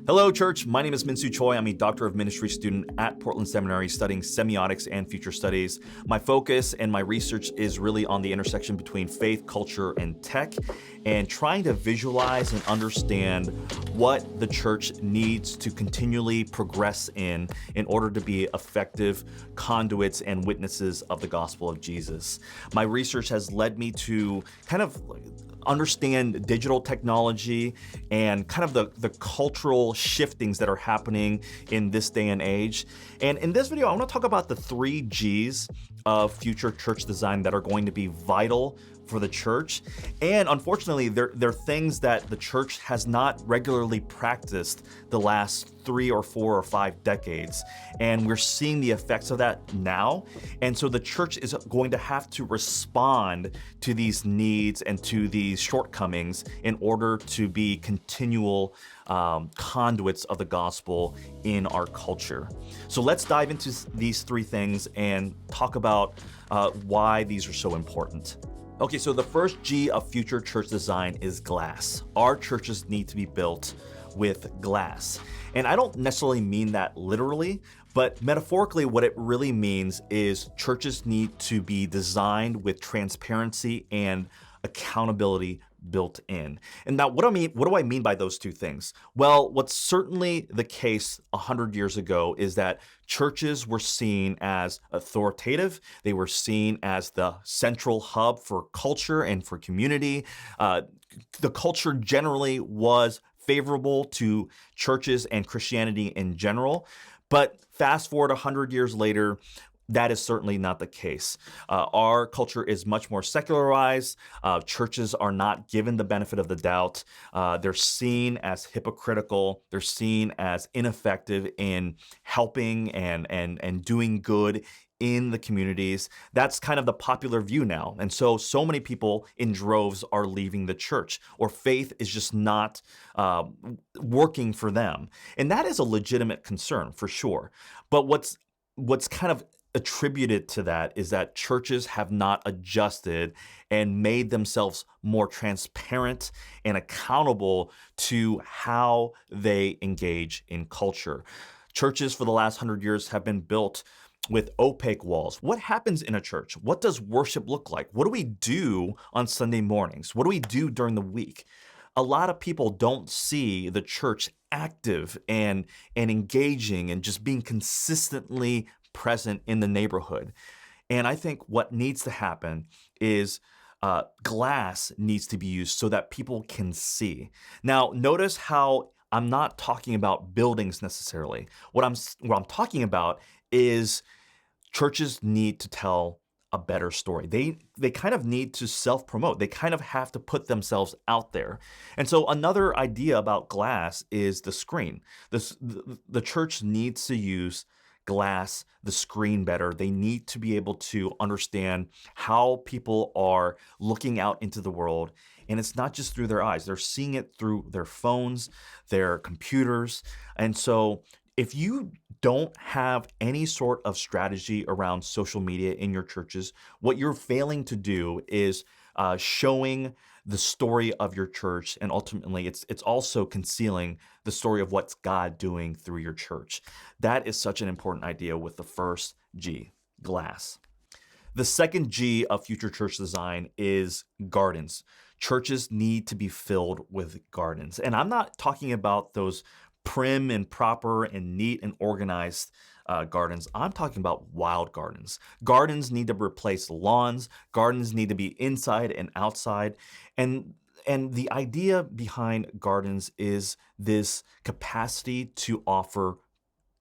Hello, church. My name is Minsu Choi. I'm a Doctor of Ministry student at Portland Seminary studying semiotics and future studies. My focus and my research is really on the intersection between faith, culture, and tech, and trying to visualize and understand what the church needs to continually progress in order to be effective conduits and witnesses of the gospel of Jesus. My research has led me to kind of understand digital technology and kind of the cultural shiftings that are happening in this day and age. And in this video, I want to talk about the 3 G's of future church design that are going to be vital for the church. And unfortunately, they're things that the church has not regularly practiced the last 3 or 4 or 5 decades. And we're seeing the effects of that now. And so the church is going to have to respond to these needs and to these shortcomings in order to be continual conduits of the gospel in our culture. So let's dive into these 3 things and talk about why these are so important. Okay, so the first G of future church design is glass. Our churches need to be built with glass. And I don't necessarily mean that literally, but metaphorically, what it really means is churches need to be designed with transparency and accountability built in. And now what do I mean by those 2 things? Well, what's certainly the case 100 years ago is that churches were seen as authoritative. They were seen as the central hub for culture and for community. The culture generally was favorable to churches and Christianity in general. But fast forward 100 years later, that is certainly not the case. Our culture is much more secularized. Churches are not given the benefit of the doubt. They're seen as hypocritical. They're seen as ineffective in helping and doing good in the communities. That's kind of the popular view now. And so many people in droves are leaving the church, or faith is just not working for them. And that is a legitimate concern for sure. But what's kind of attributed to that is that churches have not adjusted and made themselves more transparent and accountable to how they engage in culture. Churches for the last 100 years have been built with opaque walls. What happens in a church? What does worship look like? What do we do on Sunday mornings? What do we do during the week? A lot of people don't see the church active and engaging and just being consistently present in the neighborhood. And I think what needs to happen is glass needs to be used so that people can see. Now, notice how I'm not talking about buildings necessarily. What I'm talking about is churches need to tell a better story. They kind of need to self-promote. They kind of have to put themselves out there. And so another idea about glass is the screen. The church needs to use glass, the screen better. They need to be able to understand how people are looking out into the world. And it's not just through their eyes. They're seeing it through their phones, their computers. And so if you don't have any sort of strategy around social media in your churches, what you're failing to do is showing the story of your church, and ultimately it's also concealing the story of what's God doing through your church. That is such an important idea with the first G, glass. The second G of future church design is gardens. Churches need to be filled with gardens. And I'm not talking about those prim and proper and neat and organized gardens. I'm talking about wild gardens. Gardens need to replace lawns. Gardens need to be inside and outside. And the idea behind gardens is this capacity to offer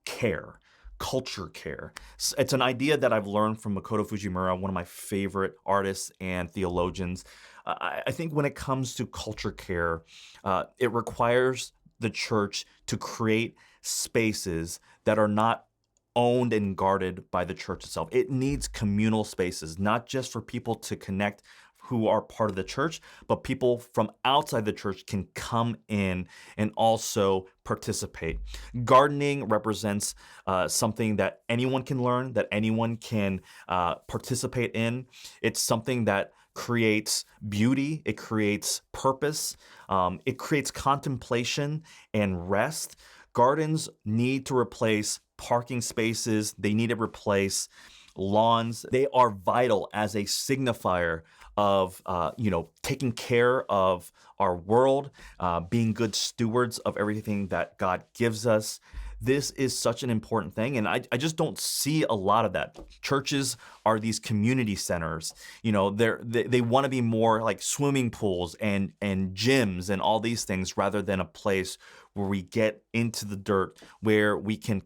care, culture care. It's an idea that I've learned from Makoto Fujimura, one of my favorite artists and theologians. I think when it comes to culture care, it requires the church to create spaces that are not owned and guarded by the church itself. It needs communal spaces, not just for people to connect who are part of the church, but people from outside the church can come in and also participate. Gardening represents something that anyone can learn, that anyone can participate in. It's something that creates beauty, it creates purpose, it creates contemplation and rest. Gardens need to replace parking spaces. They need to replace lawns. They are vital as a signifier of, taking care of our world, being good stewards of everything that God gives us. This is such an important thing, and I just don't see a lot of that. Churches are these community centers. They want to be more like swimming pools and gyms and all these things rather than a place where we get into the dirt, where we can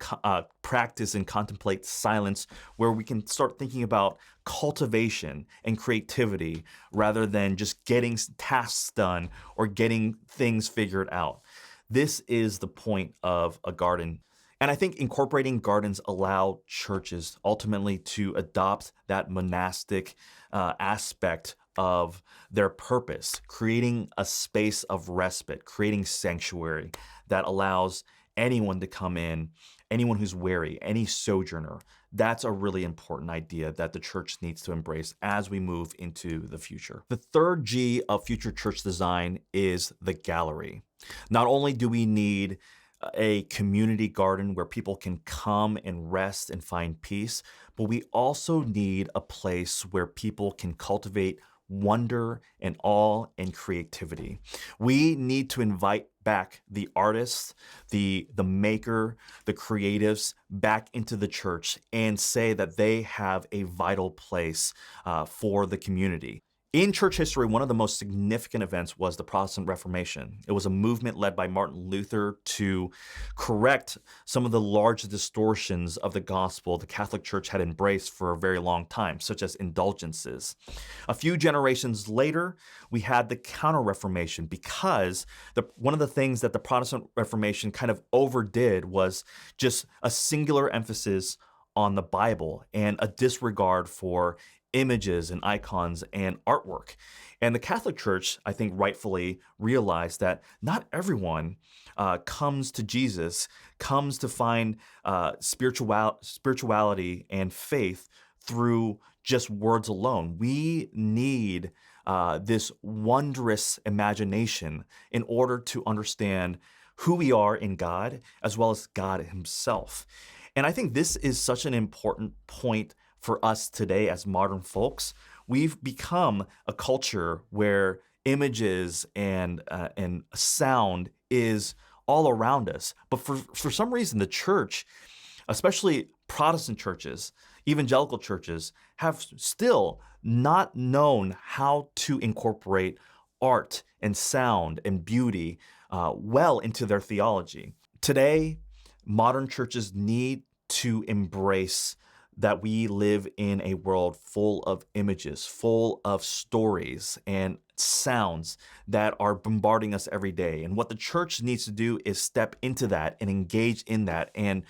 practice and contemplate silence, where we can start thinking about cultivation and creativity rather than just getting tasks done or getting things figured out. This is the point of a garden. And I think incorporating gardens allow churches ultimately to adopt that monastic aspect of their purpose, creating a space of respite, creating sanctuary that allows anyone to come in, anyone who's weary, any sojourner. That's a really important idea that the church needs to embrace as we move into the future. The third G of future church design is the gallery. Not only do we need a community garden where people can come and rest and find peace, but we also need a place where people can cultivate wonder and awe and creativity. We need to invite back the artists, the maker, the creatives back into the church and say that they have a vital place for the community. In church history, one of the most significant events was the Protestant Reformation. It was a movement led by Martin Luther to correct some of the large distortions of the gospel the Catholic Church had embraced for a very long time, such as indulgences. A few generations later, we had the Counter-Reformation because one of the things that the Protestant Reformation kind of overdid was just a singular emphasis on the Bible and a disregard for images and icons and artwork. And the Catholic Church, I think, rightfully realized that not everyone comes to Jesus, comes to find spirituality and faith through just words alone. We need this wondrous imagination in order to understand who we are in God, as well as God Himself. And I think this is such an important point for us today as modern folks. We've become a culture where images and sound is all around us. But for some reason, the church, especially Protestant churches, evangelical churches, have still not known how to incorporate art and sound and beauty well into their theology. Today, modern churches need to embrace that we live in a world full of images, full of stories and sounds that are bombarding us every day. And what the church needs to do is step into that and engage in that and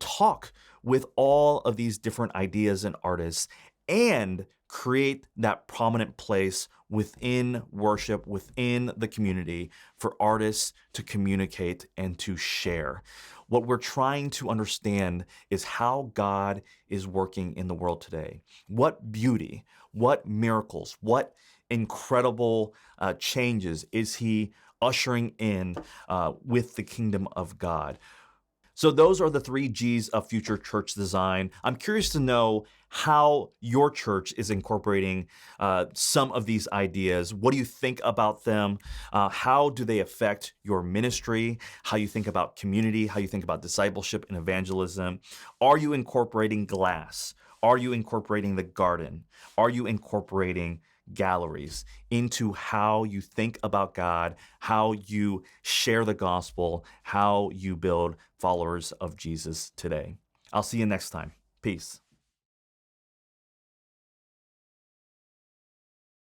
talk with all of these different ideas and artists and create that prominent place within worship, within the community for artists to communicate and to share. What we're trying to understand is how God is working in the world today. What beauty, what miracles, what incredible changes is He ushering in with the kingdom of God? So those are the 3 G's of future church design. I'm curious to know how your church is incorporating some of these ideas. What do you think about them? How do they affect your ministry? How you think about community? How you think about discipleship and evangelism? Are you incorporating glass? Are you incorporating the garden? Are you incorporating galleries into how you think about God, how you share the gospel, how you build followers of Jesus today? I'll see you next time. Peace.